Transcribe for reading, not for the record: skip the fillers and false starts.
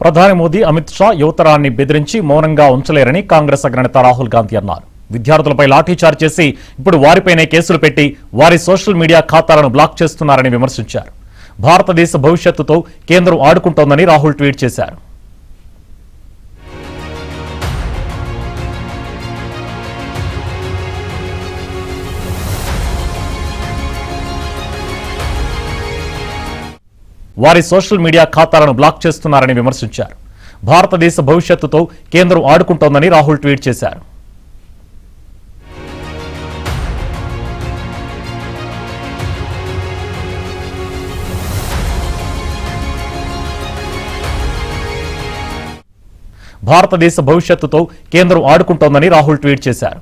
ప్రధాని మోదీ అమిత్ షా యువతరాన్ని బెదిరించి మౌనంగా ఉంచలేరని కాంగ్రెస్ అగ్రనేత రాహుల్ గాంధీ అన్నారు. విద్యార్థులపై లాఠీచార్జ్ చేసి ఇప్పుడు వారిపైనే కేసులు పెట్టి వారి సోషల్ మీడియా ఖాతాలను బ్లాక్ చేస్తున్నారని విమర్శించారు. భారతదేశ భవిష్యత్తుతో కేంద్రం ఆడుకుంటోందని రాహుల్ ట్వీట్ చేశారు. వారి సోషల్ మీడియా ఖాతాలను బ్లాక్ చేస్తున్నారని విమర్శించారు. భారతదేశ భవిష్యత్తుతో కేంద్రం ఆడుకుంటోందని రాహుల్ ట్వీట్ చేశారు. భారతదేశ భవిష్యత్తుతో కేంద్రం ఆడుకుంటోందని రాహుల్ ట్వీట్ చేశారు.